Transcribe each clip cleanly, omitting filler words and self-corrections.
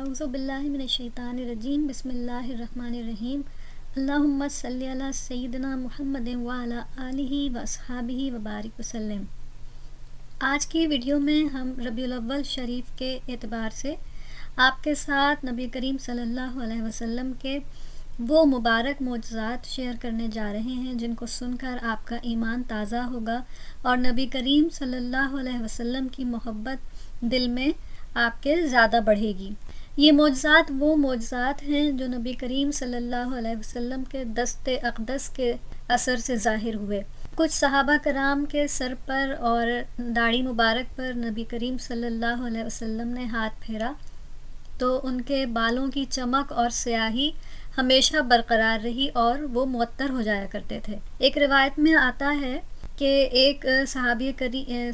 اعوذ باللہ من الشیطان الرجیم بسم اللہ الرحمن الرحیم اللہم صلی علی سیدنا محمد وعلی آلہ واصحابہ وبارک وسلم۔ آج کی ویڈیو میں ہم ربیع الاول شریف کے اعتبار سے آپ کے ساتھ نبی کریم صلی اللہ علیہ وسلم کے وہ مبارک معجزات شیئر کرنے جا رہے ہیں جن کو سن کر آپ کا ایمان تازہ ہوگا اور نبی کریم صلی اللہ علیہ وسلم کی محبت دل میں آپ کے زیادہ بڑھے گی۔ یہ معجزات وہ معجزات ہیں جو نبی کریم صلی اللہ علیہ وسلم کے دست اقدس کے اثر سے ظاہر ہوئے۔ کچھ صحابہ کرام کے سر پر اور داڑھی مبارک پر نبی کریم صلی اللہ علیہ وسلم نے ہاتھ پھیرا تو ان کے بالوں کی چمک اور سیاہی ہمیشہ برقرار رہی اور وہ معطر ہو جایا کرتے تھے۔ ایک روایت میں آتا ہے کہ ایک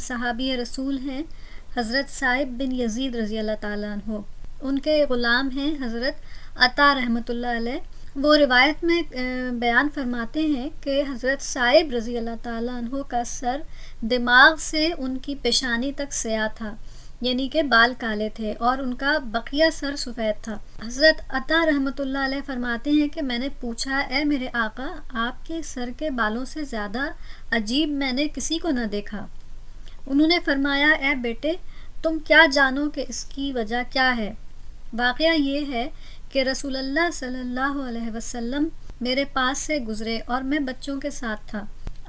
صحابی رسول ہیں حضرت صائب بن یزید رضی اللہ تعالیٰ عنہ، ان کے غلام ہیں حضرت عطا رحمۃ اللہ علیہ۔ وہ روایت میں بیان فرماتے ہیں کہ حضرت صائب رضی اللہ تعالیٰ عنہ کا سر دماغ سے ان کی پیشانی تک سیاہ تھا، یعنی کہ بال کالے تھے، اور ان کا بقیہ سر سفید تھا۔ حضرت عطا رحمۃ اللہ علیہ فرماتے ہیں کہ میں نے پوچھا، اے میرے آقا، آپ کے سر کے بالوں سے زیادہ عجیب میں نے کسی کو نہ دیکھا۔ انہوں نے فرمایا، اے بیٹے، تم کیا جانو کہ اس کی وجہ کیا ہے؟ واقعہ یہ ہے کہ رسول اللہ صلی اللہ علیہ وسلم میرے پاس سے گزرے اور میں بچوں کے ساتھ تھا۔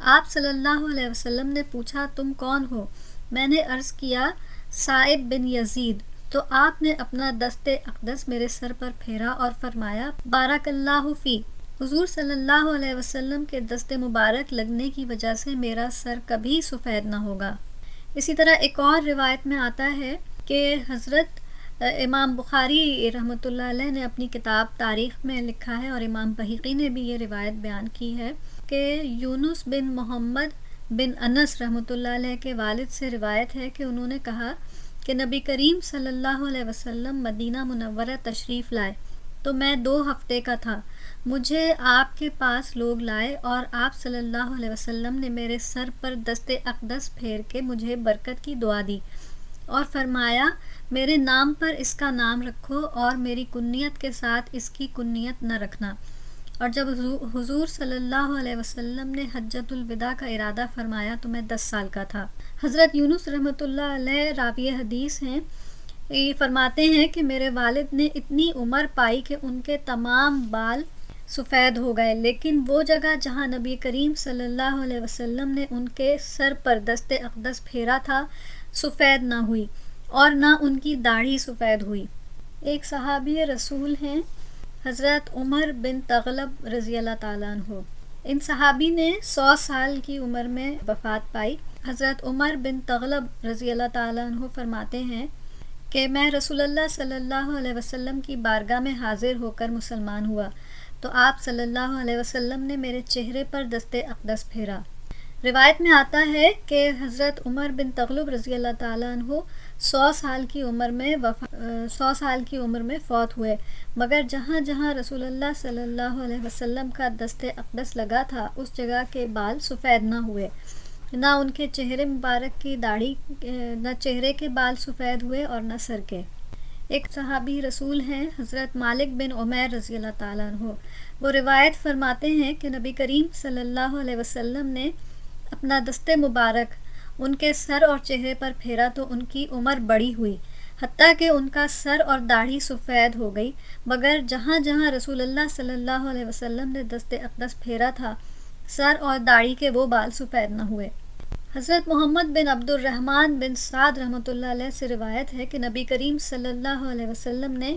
آپ صلی اللہ علیہ وسلم نے پوچھا، تم کون ہو؟ میں نے عرض کیا، صائب بن یزید۔ تو آپ نے اپنا دست اقدس میرے سر پر پھیرا اور فرمایا، بارک اللہ فی۔ حضور صلی اللہ علیہ وسلم کے دست مبارک لگنے کی وجہ سے میرا سر کبھی سفید نہ ہوگا۔ اسی طرح ایک اور روایت میں آتا ہے کہ حضرت امام بخاری رحمۃ اللہ علیہ نے اپنی کتاب تاریخ میں لکھا ہے، اور امام بہقی نے بھی یہ روایت بیان کی ہے کہ یونس بن محمد بن انس رحمۃ اللہ علیہ کے والد سے روایت ہے کہ انہوں نے کہا کہ نبی کریم صلی اللہ علیہ وسلم مدینہ منورہ تشریف لائے تو میں 2 ہفتے کا تھا۔ مجھے آپ کے پاس لوگ لائے اور آپ صلی اللہ علیہ وسلم نے میرے سر پر دست اقدس پھیر کے مجھے برکت کی دعا دی اور فرمایا، میرے نام پر اس کا نام رکھو اور میری کنیت کے ساتھ اس کی کنیت نہ رکھنا۔ اور جب حضور صلی اللہ علیہ وسلم نے حجۃ الوداع کا ارادہ فرمایا تو میں 10 سال کا تھا۔ حضرت یونس رحمۃ اللہ علیہ راوی حدیث ہیں، یہ فرماتے ہیں کہ میرے والد نے اتنی عمر پائی کہ ان کے تمام بال سفید ہو گئے، لیکن وہ جگہ جہاں نبی کریم صلی اللہ علیہ وسلم نے ان کے سر پر دست اقدس پھیرا تھا سفید نہ ہوئی اور نہ ان کی داڑھی سفید ہوئی۔ ایک صحابی رسول ہیں حضرت عمر بن تغلب رضی اللہ تعالیٰ عنہ۔ ان صحابی نے 100 سال کی عمر میں وفات پائی۔ حضرت عمر بن تغلب رضی اللہ تعالیٰ عنہ فرماتے ہیں کہ میں رسول اللہ صلی اللہ علیہ وسلم کی بارگاہ میں حاضر ہو کر مسلمان ہوا تو آپ صلی اللہ علیہ وسلم نے میرے چہرے پر دست اقدس پھیرا۔ روایت میں آتا ہے کہ حضرت عمر بن تغلب رضی اللہ تعالیٰ عنہ 100 سال کی عمر میں فوت ہوئے، مگر جہاں جہاں رسول اللہ صلی اللہ علیہ وسلم کا دست اقدس لگا تھا اس جگہ کے بال سفید نہ ہوئے، نہ ان کے چہرے مبارک کی داڑھی، نہ چہرے کے بال سفید ہوئے اور نہ سر کے۔ ایک صحابی رسول ہیں حضرت مالک بن عمیر رضی اللہ تعالیٰ عنہ، وہ روایت فرماتے ہیں کہ نبی کریم صلی اللہ علیہ وسلم نے اپنا دست مبارک ان کے سر اور چہرے پر پھیرا تو ان کی عمر بڑی ہوئی، حتیٰ کہ ان کا سر اور داڑھی سفید ہو گئی، مگر جہاں جہاں رسول اللہ صلی اللہ علیہ وسلم نے دست اقدس پھیرا تھا سر اور داڑھی کے وہ بال سفید نہ ہوئے۔ حضرت محمد بن عبد الرحمن بن سعد رحمۃ اللہ علیہ سے روایت ہے کہ نبی کریم صلی اللہ علیہ وسلم نے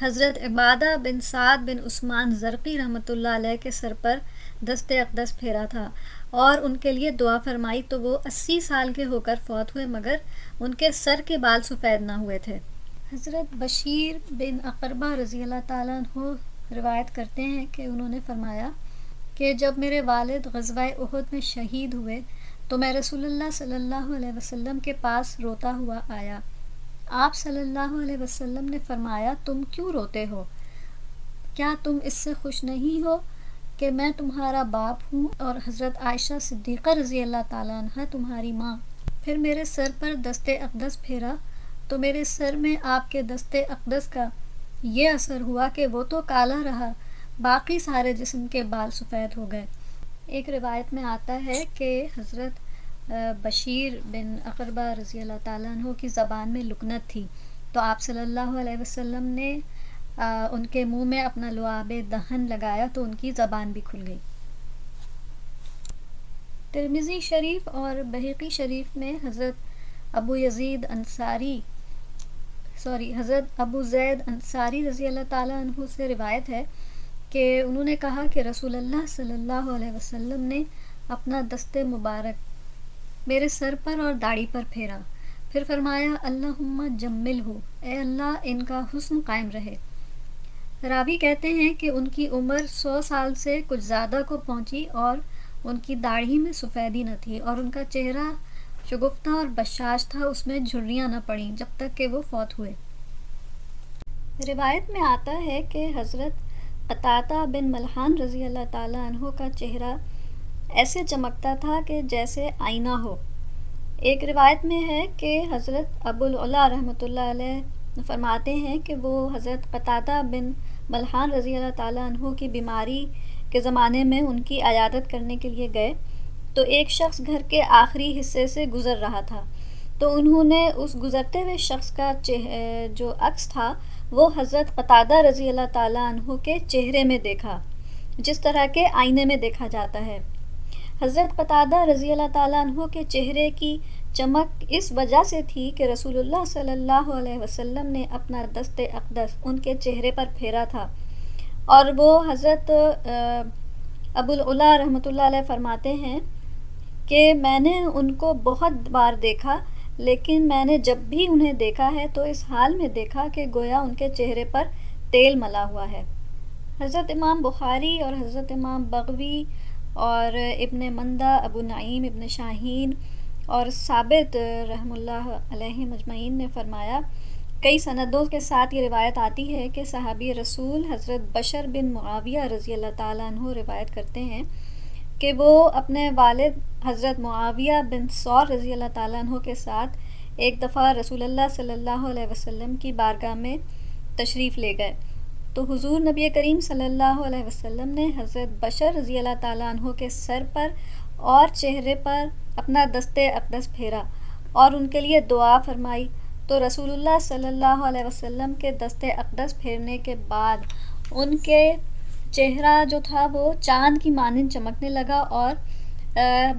حضرت عبادہ بن سعد بن عثمان زرقی رحمۃ اللہ علیہ کے سر پر دست اقدس پھیرا تھا اور ان کے لیے دعا فرمائی تو وہ 80 سال کے ہو کر فوت ہوئے، مگر ان کے سر کے بال سفید نہ ہوئے تھے۔ حضرت بشیر بن اقربہ رضی اللہ تعالیٰ عنہ روایت کرتے ہیں کہ انہوں نے فرمایا کہ جب میرے والد غزوہ احد میں شہید ہوئے تو میں رسول اللہ صلی اللہ علیہ وسلم کے پاس روتا ہوا آیا۔ آپ صلی اللہ علیہ وسلم نے فرمایا، تم کیوں روتے ہو؟ کیا تم اس سے خوش نہیں ہو کہ میں تمہارا باپ ہوں اور حضرت عائشہ صدیقہ رضی اللہ تعالیٰ عنہ تمہاری ماں؟ پھر میرے سر پر دست اقدس پھیرا تو میرے سر میں آپ کے دست اقدس کا یہ اثر ہوا کہ وہ تو کالا رہا، باقی سارے جسم کے بال سفید ہو گئے۔ ایک روایت میں آتا ہے کہ حضرت بشیر بن اقربہ رضی اللہ تعالیٰ عنہ کی زبان میں لکنت تھی، تو آپ صلی اللہ علیہ وسلم نے ان کے منہ میں اپنا لعاب دہن لگایا تو ان کی زبان بھی کھل گئی۔ ترمذی شریف اور بہقی شریف میں حضرت ابو زید انصاری رضی اللہ تعالیٰ عنہ سے روایت ہے کہ انہوں نے کہا کہ رسول اللہ صلی اللہ علیہ وسلم نے اپنا دست مبارک میرے سر پر اور داڑھی پر پھیرا، پھر فرمایا اللہم جمل ہو، اے اللہ ان کا حسن قائم رہے۔ راوی کہتے ہیں کہ ان کی عمر 100 سال سے کچھ زیادہ کو پہنچی اور ان کی داڑھی میں سفیدی نہ تھی اور ان کا چہرہ شگفتہ اور بشاش تھا، اس میں جھریاں نہ پڑیں جب تک کہ وہ فوت ہوئے۔ روایت میں آتا ہے کہ حضرت قطادہ بن ملحان رضی اللہ تعالیٰ عنہ کا چہرہ ایسے چمکتا تھا کہ جیسے آئینہ ہو۔ ایک روایت میں ہے کہ حضرت ابو العلا رحمۃ اللہ علیہ فرماتے ہیں کہ وہ حضرت قطادہ بن ملحان رضی اللہ تعالیٰ عنہ کی بیماری کے زمانے میں ان کی عیادت کرنے کے لیے گئے تو ایک شخص گھر کے آخری حصے سے گزر رہا تھا، تو انہوں نے اس گزرتے ہوئے شخص کا جو عکس تھا وہ حضرت قطادہ رضی اللہ تعالیٰ عنہ کے چہرے میں دیکھا، جس طرح کے آئینے میں دیکھا جاتا ہے۔ حضرت قطادہ رضی اللہ تعالیٰ عنہ کے چہرے کی چمک اس وجہ سے تھی کہ رسول اللہ صلی اللہ علیہ وسلم نے اپنا دست اقدس ان کے چہرے پر پھیرا تھا، اور وہ حضرت ابو العلا رحمۃ اللہ علیہ فرماتے ہیں کہ میں نے ان کو بہت بار دیکھا، لیکن میں نے جب بھی انہیں دیکھا ہے تو اس حال میں دیکھا کہ گویا ان کے چہرے پر تیل ملا ہوا ہے۔ حضرت امام بخاری اور حضرت امام بغوی اور ابن مندہ، ابو نعیم ابن شاہین اور ثابت رحم اللہ علیہ مجمعین نے فرمایا، کئی سندوں کے ساتھ یہ روایت آتی ہے کہ صحابی رسول حضرت بشر بن معاویہ رضی اللہ تعالیٰ عنہ روایت کرتے ہیں کہ وہ اپنے والد حضرت معاویہ بن ثور رضی اللہ تعالیٰ عنہ کے ساتھ ایک دفعہ رسول اللہ صلی اللہ علیہ وسلم کی بارگاہ میں تشریف لے گئے، تو حضور نبی کریم صلی اللہ علیہ وسلم نے حضرت بشر رضی اللہ تعالیٰ عنہ کے سر پر اور چہرے پر اپنا دست اقدس پھیرا اور ان کے لیے دعا فرمائی، تو رسول اللہ صلی اللہ علیہ وسلم کے دست اقدس پھیرنے کے بعد ان کے چہرہ جو تھا وہ چاند کی مانند چمکنے لگا اور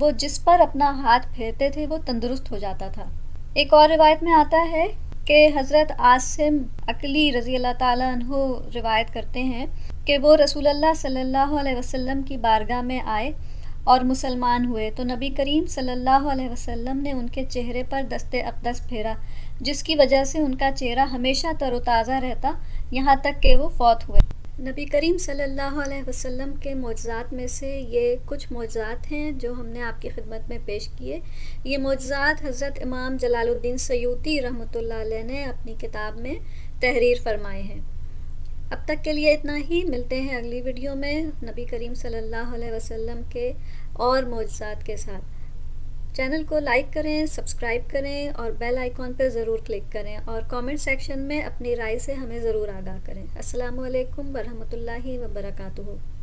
وہ جس پر اپنا ہاتھ پھیرتے تھے وہ تندرست ہو جاتا تھا۔ ایک اور روایت میں آتا ہے کہ حضرت عاصم عقلی رضی اللہ تعالیٰ عنہ روایت کرتے ہیں کہ وہ رسول اللہ صلی اللہ علیہ وسلم کی بارگاہ میں آئے اور مسلمان ہوئے، تو نبی کریم صلی اللہ علیہ وسلم نے ان کے چہرے پر دست اقدس پھیرا، جس کی وجہ سے ان کا چہرہ ہمیشہ تر و تازہ رہتا یہاں تک کہ وہ فوت ہوئے۔ نبی کریم صلی اللہ علیہ وسلم کے معجزات میں سے یہ کچھ معجزات ہیں جو ہم نے آپ کی خدمت میں پیش کیے۔ یہ معجزات حضرت امام جلال الدین سیوطی رحمۃ اللہ علیہ نے اپنی کتاب میں تحریر فرمائے ہیں۔ اب تک کے لیے اتنا ہی، ملتے ہیں اگلی ویڈیو میں نبی کریم صلی اللہ علیہ وسلم کے اور معجزات کے ساتھ۔ چینل کو لائک کریں، سبسکرائب کریں اور بیل آئیکن پر ضرور کلک کریں اور کامنٹ سیکشن میں اپنی رائے سے ہمیں ضرور آگاہ کریں۔ السلام علیکم ورحمۃ اللہ وبرکاتہ۔